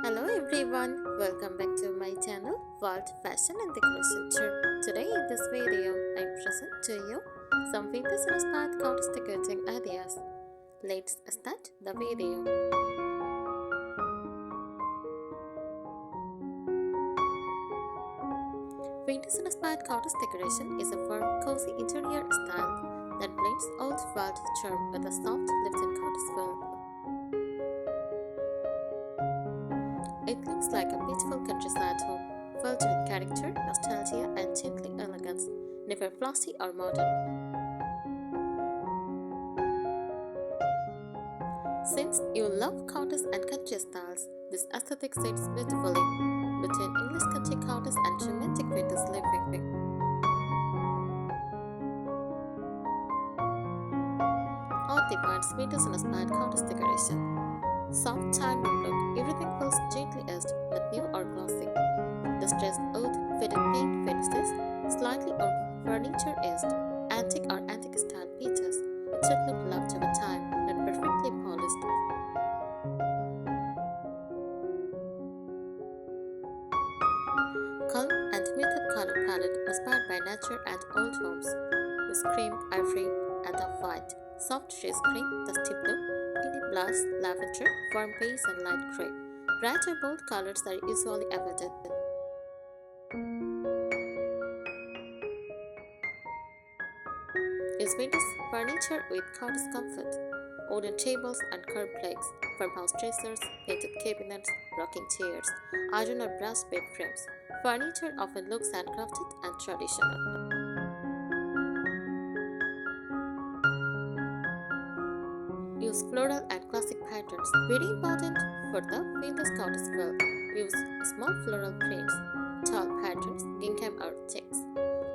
Hello everyone, welcome back to my channel World Fashion and Decoration Tour. Today in this video, I present to you some vintage inspired cottage decorating ideas. Let's start the video. Vintage inspired cottage decoration is a warm, cozy interior style that blends old world charm with a soft, lived-in cottage feel. It looks like a peaceful countryside home, filled with character, nostalgia, and gently elegance, never flashy or modern. Since you love cottage and country styles, this aesthetic sits beautifully between English country cottage and romantic vintage living. All defines vintage inspired cottage decoration. Soft childhood look, everything feels gently edged, not new or glossy. Distressed wood, faded paint finishes, slightly old furniture edged, antique style pieces. It should look loved over time, not perfectly polished. Calm and muted color palette inspired by nature and old homes. Use cream, ivory, and off-white. Soft shades cream, dusty blue, peony blush, lavender, warm beige, and light gray. Bright or bold colors are usually avoided. Use vintage furniture with cottage comfort. Wooden tables and curved legs, farmhouse dressers, painted cabinets, rocking chairs, iron or brass bed frames. Furniture often looks handcrafted and traditional. Use floral and classic patterns. Very important for the famous cottage feel. Use small floral prints, tall patterns, gingham or checks,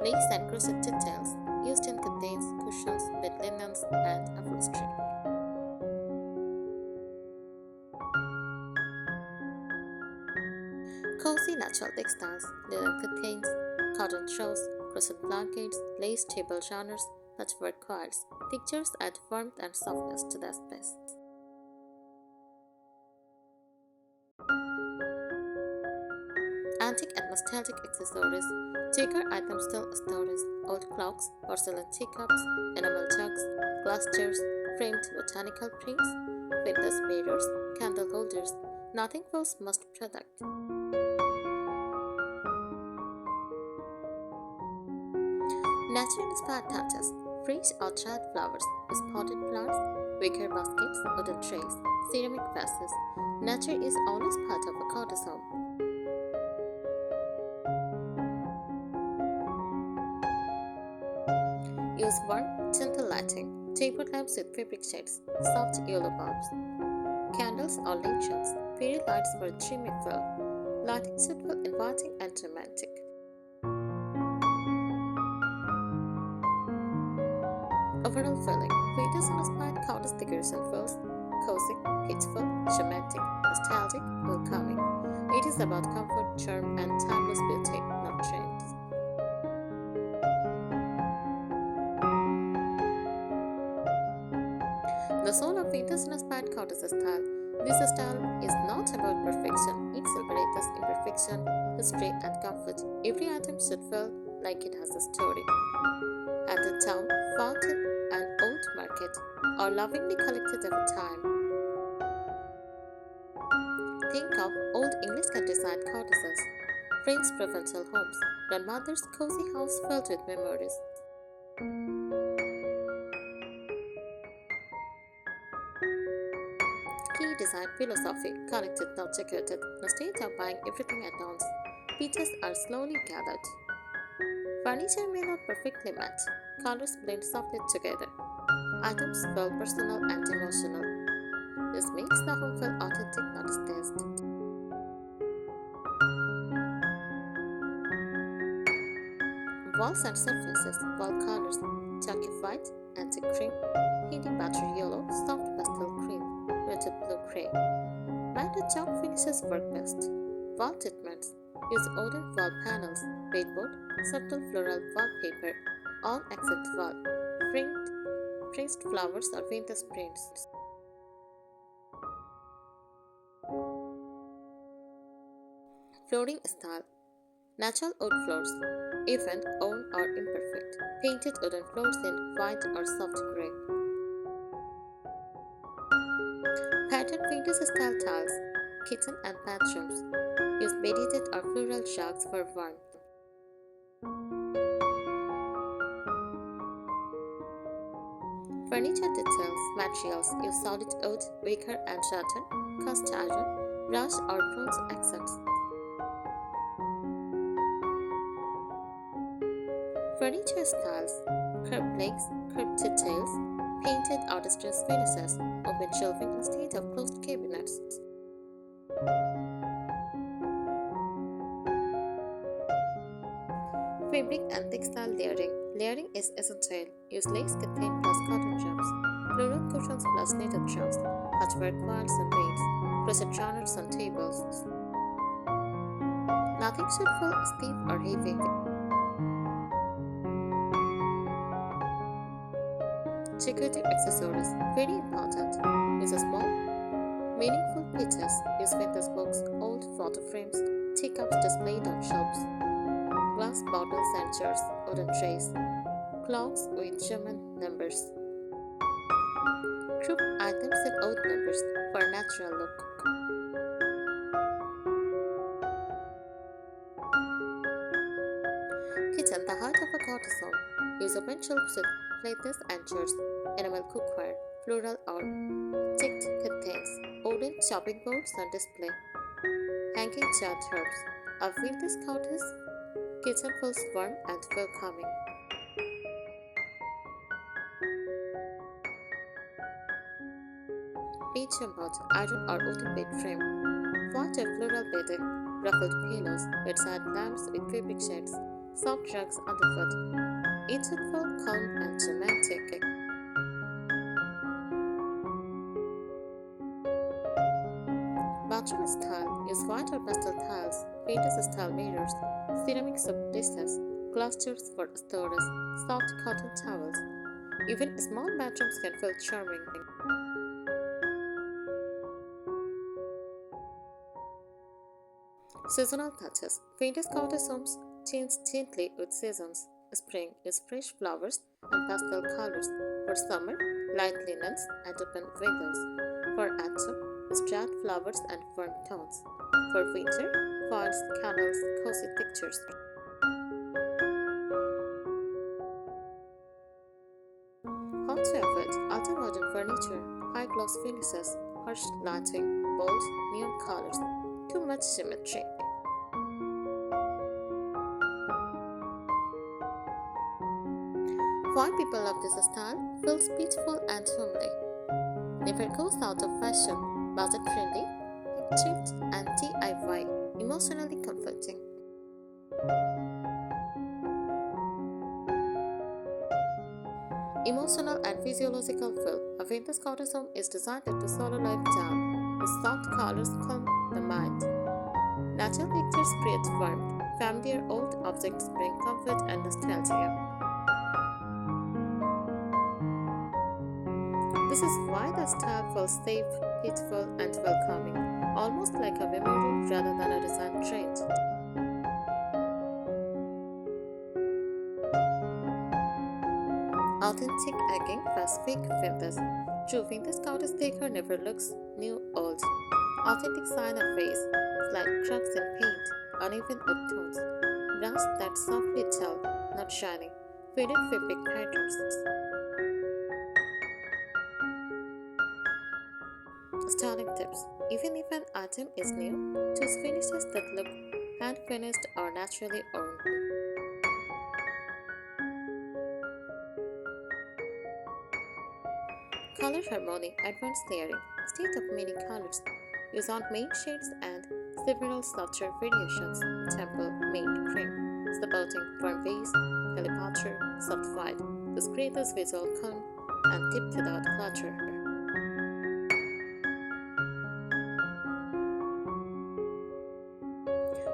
lace and crochet details. Used in curtains, cushions, bed linens, and upholstery. Cozy natural textiles, linen curtains, cotton throws, crochet blankets, lace table runners, patchwork quilts. Textures add warmth and softness to the space. Antique and nostalgic accessories. Decor items tell stories. Old clocks, porcelain teacups, enamel jugs, glass jars, framed botanical prints, vintage mirrors, candle holders. Nothing feels most product. Nature-inspired touches. Fresh or dried flowers, spotted plants, wicker baskets, wooden trays, ceramic vases. Nature is always part of a cottage home. Use warm, gentle lighting. Tapered lamps with fabric shades, soft yellow bulbs, candles or lanterns, fairy lights for a dreamy feel. Lighting should feel inviting and romantic. Overall feeling, vintage inspired cottage decoration feels cozy, peaceful, romantic, nostalgic, welcoming. It is about comfort, charm, and timeless beauty, not trends. The soul of vintage inspired cottage style. This style is not about perfection, it celebrates imperfection, history, and comfort. Every item should feel like it has a story. And the town, fountain, and old market are lovingly collected over time. Think of old English countryside cottages, French provincial homes, grandmother's cozy house filled with memories. Key design philosophy, collected not decorated. Instead of buying everything at once, pieces are slowly gathered. Furniture may not perfectly match, colors blend softly together. Items feel personal and emotional. This makes the home feel authentic, not staged. Walls and surfaces, wall colors, chalky white, antique cream, hinty battery yellow, soft pastel cream, muted blue gray. Light and chalk finishes work best. Wall treatments, use wooden wall panels, baseboard, subtle floral wallpaper, all except wall, framed, pressed flowers or vintage prints. Flooring style. Natural wood floors, even own or imperfect. Painted wooden floors in white or soft gray. Pattern vintage style tiles, kitchen and bathrooms. Use beaded or floral rugs for warmth. Furniture details, materials. Use solid wood, wicker and rattan, cast iron, brass or bronze accents. Furniture styles, curved legs, curved details, painted or distressed finishes, open shelving instead of closed cabinets. Fabric and textile layering. Layering is essential. Use lace curtain plus cotton jumps, floral cushions plus knitted troughs, patchwork quilts and beads, crochet runners on tables. Nothing should feel stiff or heavy. Decorative accessories, very important. Use a small, meaningful pieces. Use vintage books, old photo frames, teacups displayed on shelves, glass bottles and jars, wooden trays, clocks with German numbers. Group items in odd numbers for a natural look. Kitchen, the heart of a cottage home. Use open shelves with plates and jars, enamel cookware, floral or ticked curtains, wooden chopping boards on display, hanging jar herbs. A vintage cottage kitchen feels warm and welcoming. Beach mat, iron or wooden bed frame, white or floral bedding, ruffled pillows, bedside lamps with fabric shades, soft rugs underfoot. Each should feel calm and romantic. Bathroom style. Use white or pastel tiles, vintage style mirrors, ceramic soap dishes, glass jars for storage, soft cotton towels. Even small bathrooms can feel charming. Seasonal touches. Vintage cottage homes change gently with seasons. Spring is fresh flowers and pastel colors. For summer, light linens and open windows. For autumn, striped flowers and warm tones. For winter, foils, candles, cozy textures. How to avoid ultra-modern furniture, high gloss finishes, harsh lighting, bold neon colors, too much symmetry. Why people love this style? Feels beautiful and homely. Never goes out of fashion. Budget friendly, cheap and DIY. Emotionally comforting. Emotional and physiological feel. A vintage cottage home is designed to slow life down. With soft colors calm the mind. Natural pictures create warmth. Familiar old objects bring comfort and nostalgia. This is why the style feels safe, beautiful, and welcoming, almost like a memory rather than a design trend. Authentic egging plus fake vintage. True vintage cottage decor never looks new old. Authentic sign of face, slight cracks in paint, uneven wood tones, brass that softly dull, not shiny, faded fabric patterns. Styling tips. Even if an item is new, choose finishes that look hand finished or naturally owned. Color harmony, advanced layering, state of many colors. Use on main shades and several softer variations. Temple, mint, cream, supporting warm base, helicopter, soft white. This creates visual calm and depth without clutter.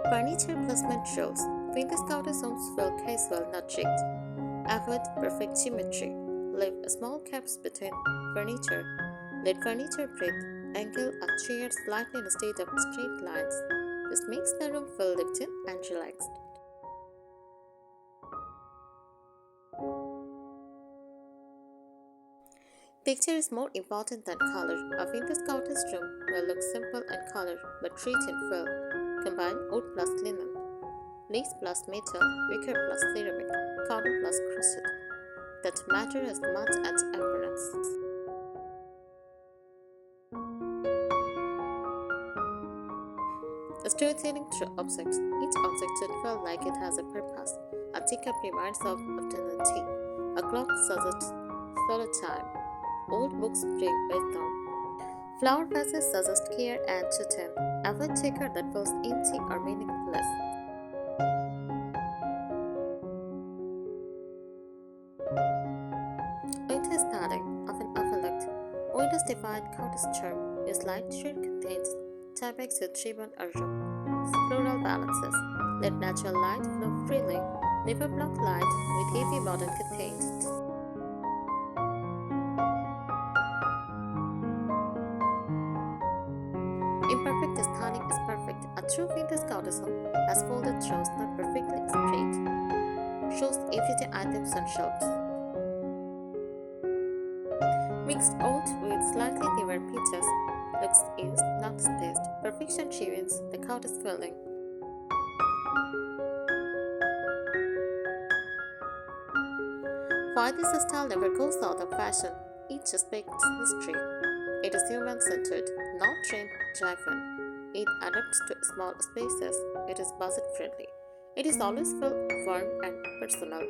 Furniture placement rules. Vintage cottage homes feel casual, not rigged. Avoid perfect symmetry. Leave small gaps between furniture. Let furniture breathe. Angle a chair slightly instead of straight lines. This makes the room feel lived in and relaxed. Texture is more important than color. A vintage cottage room will look simple in color but rich in feel. Combine wood plus linen, lace plus metal, wicker plus ceramic, cotton plus crochet. That matter as much as appearance. Storytelling through objects. Each object should feel like it has a purpose. A teacup reminds of afternoon tea. A clock suggests solo time. Old books bring wisdom. Flower vases suggest care and routine. Avoid decor that feels empty or meaningless. Window aesthetic, often overlooked. Windows divine cottage charm. Use light shade contains fabrics with ribbon or rope. Floral balances. Let natural light flow freely. Never block light with heavy modern curtains. Imperfect styling is perfect. A true vintage cottage home has folded throws not perfectly straight. Shows everyday items on shelves. Mixed old with slightly newer pieces. Looks used, not staged. Perfection ruins the cottage feeling. Why this style never goes out of fashion? It respects history. It is human-centered, not trend-driven. It adapts to small spaces. It is budget-friendly. It is always feel warm and personal.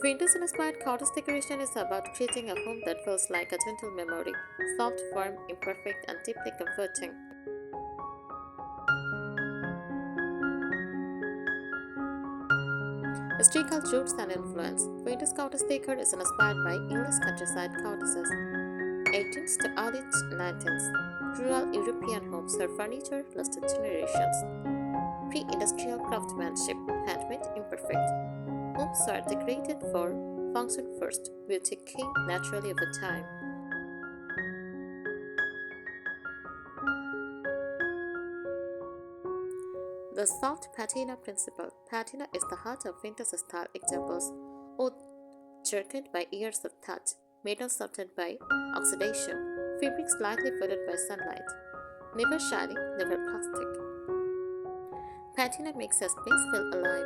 Vintage-inspired cottage decoration is about creating a home that feels like a gentle memory, soft, warm, imperfect, and deeply comforting. Historical roots and influence. Vintage cottage decor is inspired by English countryside cottages, 18th to early 19th. Rural European homes where furniture lasted generations. Pre-industrial craftsmanship, handmade, imperfect. Homes were decorated for function first, beauty came naturally over time. The soft patina principle. Patina is the heart of vintage style examples. Wood jerked by years of touch, metal softened by oxidation, fabric slightly faded by sunlight. Never shiny, never plastic. Patina makes a space feel alive.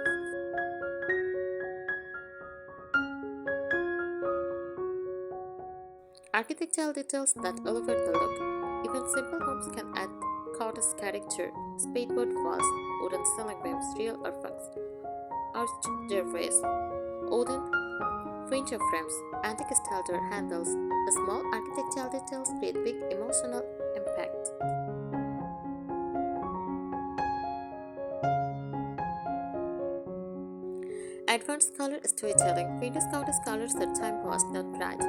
Architectural details that elevate the look. Even simple homes can add cottage character. Spadeboard walls, wooden ceiling beams, real or fixed, arched doorways, wooden furniture frames, antique style door handles. The small architectural details create big emotional impact. Advanced color storytelling. Vintage cottage colors are time washed, not bright.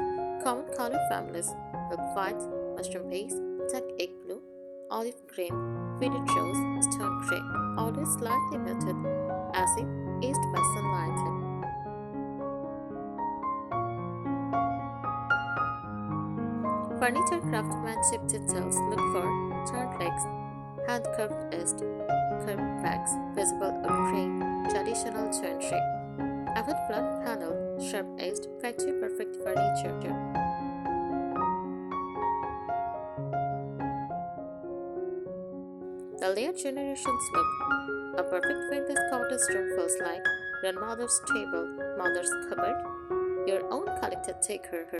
Common color families: milk white, mushroom base, duck egg blue, olive green, faded rose, stone gray, always slightly muted, as if aged by sunlight. Furniture craftsmanship details look for turned legs, hand curved edged, curved backs, visible wood grain, traditional joinery. Avoid flat panel, sharp edged, factory perfect furniture. The layered generations look. A perfect vintage cottage room feels like grandmother's table, mother's cupboard, your own collected decor.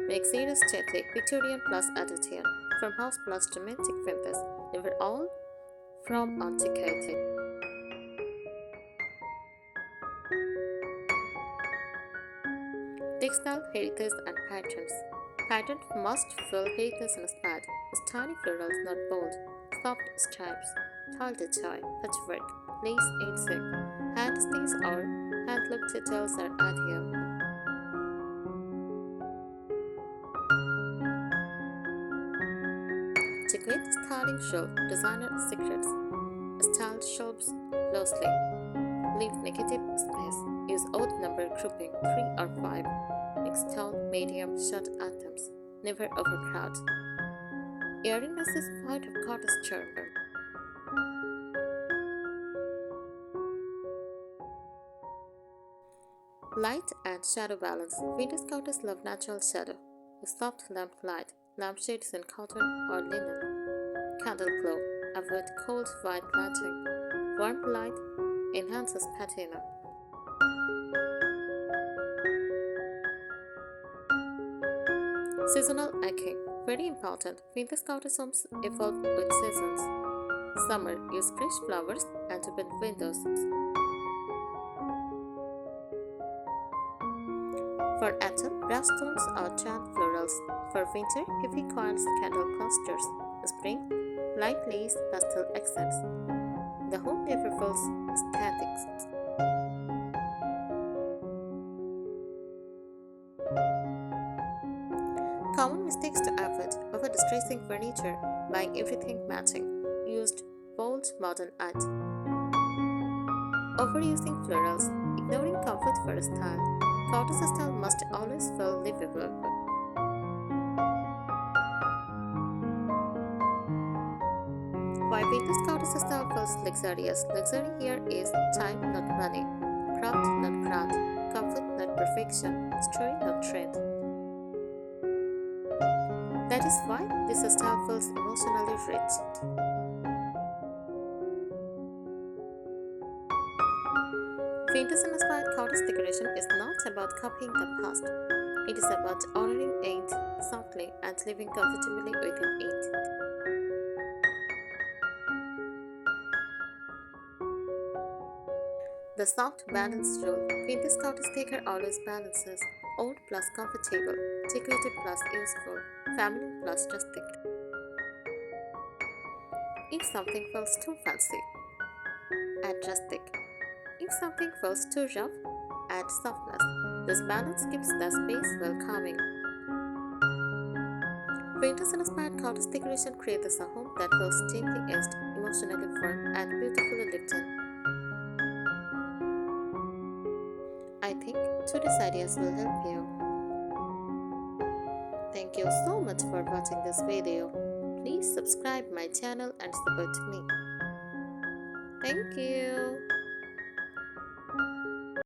Makes it aesthetic, Victorian plus Edwardian, farmhouse plus romantic vintage, never all from antiquity. Textile heritage and patterns. Pattern must feel heritage inspired. Tiny florals, not bold. Soft stripes, tile detail, patchwork, lace insect, hand stitches or hand loop details are ideal. Decorate styling shelf, designer secrets. Styled shelves loosely. Leave negative space. Use odd number number grouping 3 or 5. Mix tall, medium, short items. Never overcrowd. Airiness is part of cottage charm. Light and shadow balance. Vintage cottages love natural shadow. A soft lamp light, lampshades in cotton or linen. Candle glow. Avoid cold white lighting. Warm light enhances patina. Seasonal echoing. Very important. Vintage cottage homes evolve with seasons. Summer, use fresh flowers and open windows. For autumn, brass stones or chant florals. For winter, heavy coils, candle clusters. Spring, light lace, pastel accents. The home never feels static. Common mistakes to avoid: over-distressing furniture, buying everything matching, used bold modern art. Overusing florals, ignoring comfort for style. Cottage style must always feel livable. Why vintage cottage style feels luxurious? Luxury here is time, not money. Craft, not grand. Comfort, not perfection. Story, not trend. That is why this style feels emotionally rich. Vintage-inspired cottage decoration is not about copying the past. It is about honoring it softly and living comfortably within it. The soft balance rule. Vintage cottage decor always balances. Old plus comfortable, decorative plus useful, feminine plus rustic. If something feels too fancy, add rustic. If something feels too rough, add softness. This balance keeps the space welcoming. Vintage-inspired cottage decoration creates a home that feels gently edged, emotionally warm, and beautifully lived in. I think today's ideas will help you. Thank you so much for watching this video. Please subscribe my channel and support me. Thank you.